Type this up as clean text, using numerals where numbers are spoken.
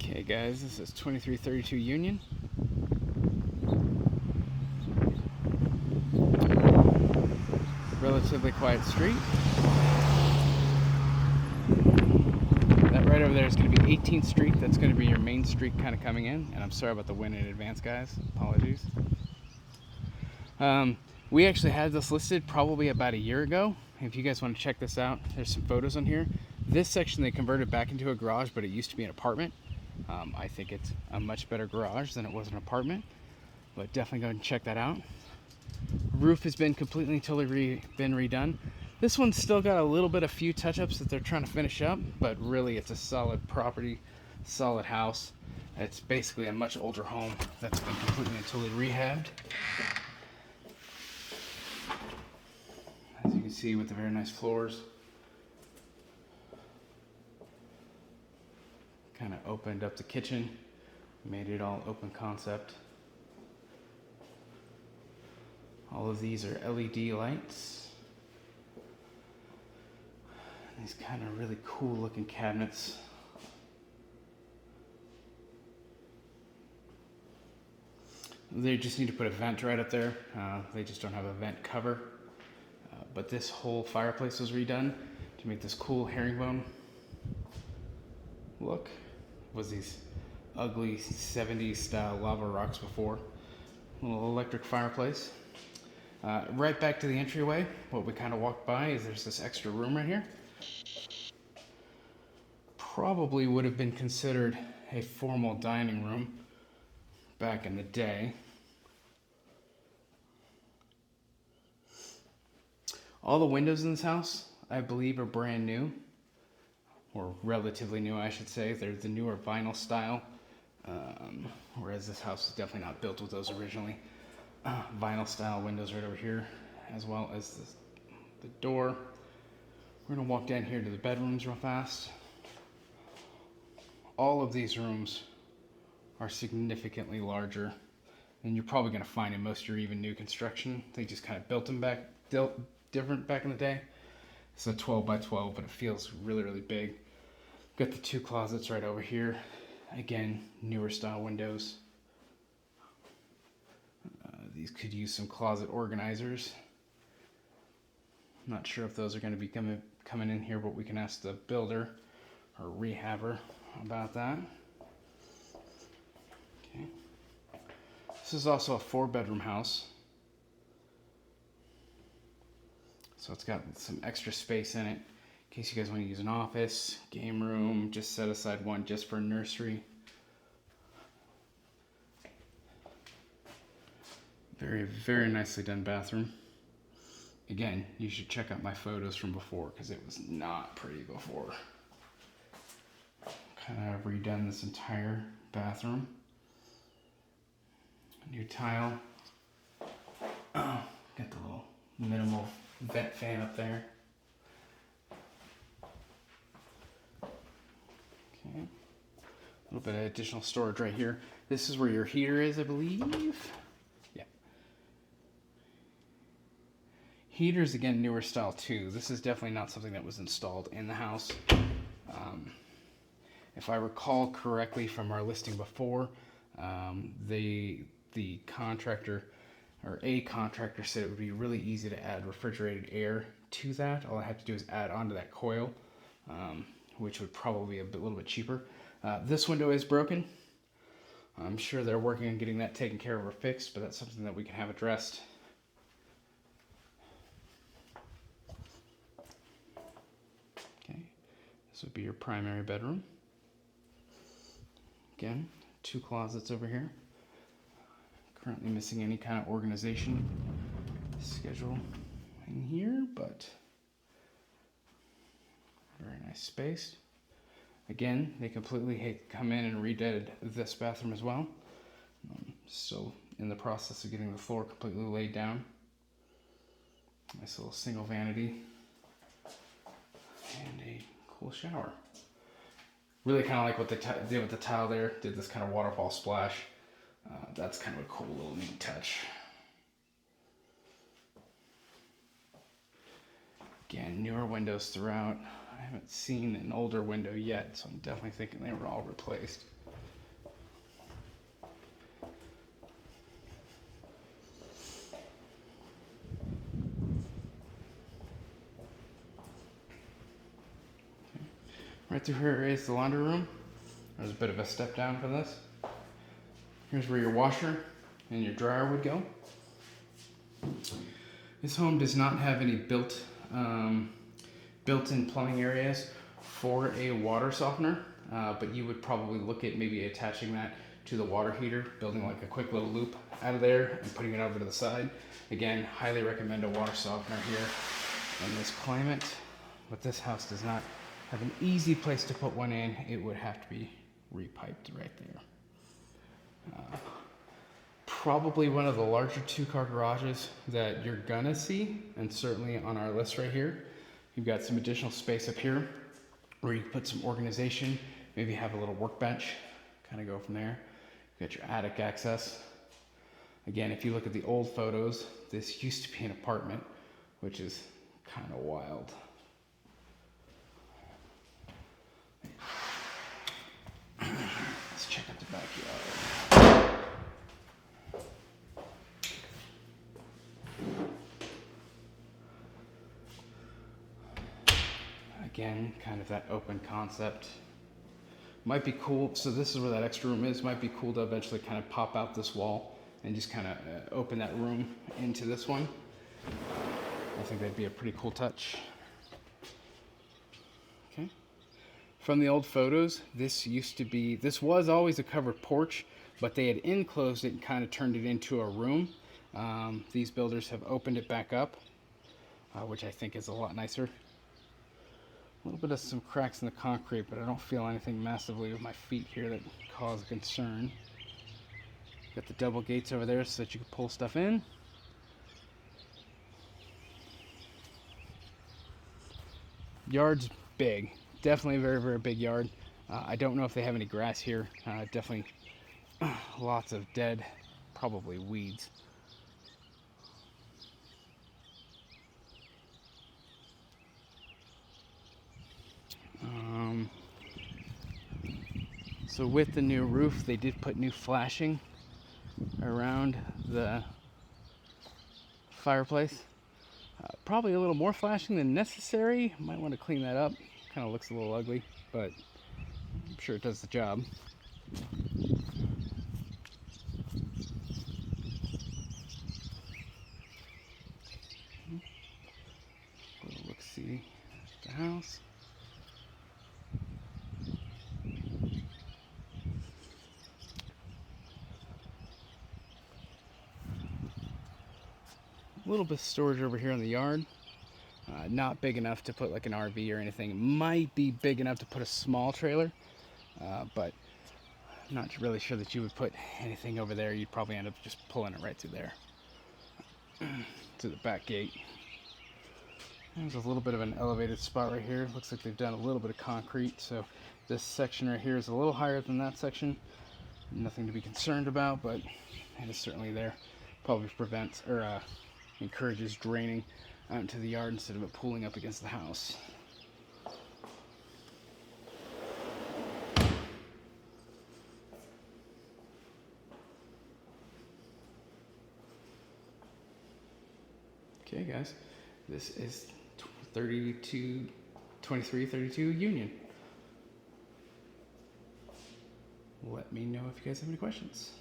Okay guys, this is 2332 Union. Relatively quiet street. That right over there is going to be 18th Street. That's going to be your main street kind of coming in. And I'm sorry about the wind in advance, guys. Apologies. We actually had this listed probably about a year ago. If you guys want to check this out, there's some photos on here. This section they converted back into a garage, but it used to be an apartment. I think it's a much better garage than it was an apartment, but definitely go ahead and check that out. Roof has been completely and totally been redone. This one's still got a little bit of few touch-ups that they're trying to finish up, but really it's a solid property, solid house. It's basically a much older home that's been completely and totally rehabbed. As you can see, with the very nice floors. Kind of opened up the kitchen, made it all open concept. All of these are LED lights. These kind of really cool looking cabinets. They just need to put a vent right up there. They just don't have a vent cover. But this whole fireplace was redone to make this cool herringbone look. Was these ugly 70s style lava rocks before. A little electric fireplace. Right back to the entryway, what we kind of walked by is there's this extra room right here. Probably would have been considered a formal dining room back in the day. All the windows in this house, I believe, are brand new, or relatively new, I should say. They're the newer vinyl style, whereas this house is definitely not built with those originally. Vinyl style windows right over here, as well as the door. We're gonna walk down here to the bedrooms real fast. All of these rooms are significantly larger than you're probably gonna find in most of your even new construction. They just kind of built them different back in the day. It's a 12 by 12, but it feels really, really big. Got the two closets right over here. Again, newer style windows. These could use some closet organizers. I'm not sure if those are going to be coming in here, but we can ask the builder or rehabber about that. Okay. This is also a 4-bedroom house. So it's got some extra space in it in case you guys want to use an office, game room, just set aside one just for a nursery. Very, very nicely done bathroom. Again, you should check out my photos from before because it was not pretty before. Kind of redone this entire bathroom. New tile. Got the little minimal vent fan up there. Okay. A little bit of additional storage right here. This is where your heater is, I believe. Yeah. Heaters, again, newer style too. This is definitely not something that was installed in the house. If I recall correctly from our listing before, the contractor, or a contractor, said it would be really easy to add refrigerated air to that. All I have to do is add onto that coil, which would probably be a little bit cheaper. This window is broken. I'm sure they're working on getting that taken care of or fixed, but that's something that we can have addressed. Okay, this would be your primary bedroom. Again, 2 closets over here. Currently missing any kind of organization schedule in here, but very nice space. Again, they completely come in and redid this bathroom as well. Still in the process of getting the floor completely laid down. Nice little single vanity and a cool shower. Really kind of like what they did with the tile there. Did this kind of waterfall splash. That's kind of a cool little neat touch. Again, newer windows throughout. I haven't seen an older window yet, so I'm definitely thinking they were all replaced. Right through here is the laundry room. There's a bit of a step down from this. Here's where your washer and your dryer would go. This home does not have any built-in plumbing areas for a water softener, but you would probably look at maybe attaching that to the water heater, building like a quick little loop out of there and putting it over to the side. Again, highly recommend a water softener here in this climate, but this house does not have an easy place to put one in. It would have to be repiped right there. Probably one of the larger two-car garages that you're gonna see, and certainly on our list right here. You've got some additional space up here where you can put some organization, maybe have a little workbench, kind of go from there. You got your attic access. Again, if you look at the old photos, this used to be an apartment, which is kind of wild. Let's check out the backyard. Again, kind of that open concept. Might be cool, so this is where that extra room is. Might be cool to eventually kind of pop out this wall and just kind of open that room into this one. I think that'd be a pretty cool touch. Okay. From the old photos, this was always a covered porch, but they had enclosed it and kind of turned it into a room. These builders have opened it back up, which I think is a lot nicer. A little bit of some cracks in the concrete, but I don't feel anything massively with my feet here that cause concern. Got the double gates over there so that you can pull stuff in. Yard's big. Definitely a very, very big yard. I don't know if they have any grass here. Definitely lots of dead, probably weeds. So with the new roof, they did put new flashing around the fireplace. Probably a little more flashing than necessary. Might want to clean that up. Kind of looks a little ugly, but I'm sure it does the job. Little look-see at the house. A little bit of storage over here in the yard. Not big enough to put like an RV or anything. It might be big enough to put a small trailer, but I'm not really sure that you would put anything over there. You'd probably end up just pulling it right through there to the back gate. There's a little bit of an elevated spot right here. Looks like they've done a little bit of concrete, so this section right here is a little higher than that section. Nothing to be concerned about, but it is certainly there. Probably prevents or encourages draining out into the yard instead of it pooling up against the house. Okay guys, this is 2332 Union. Let me know if you guys have any questions.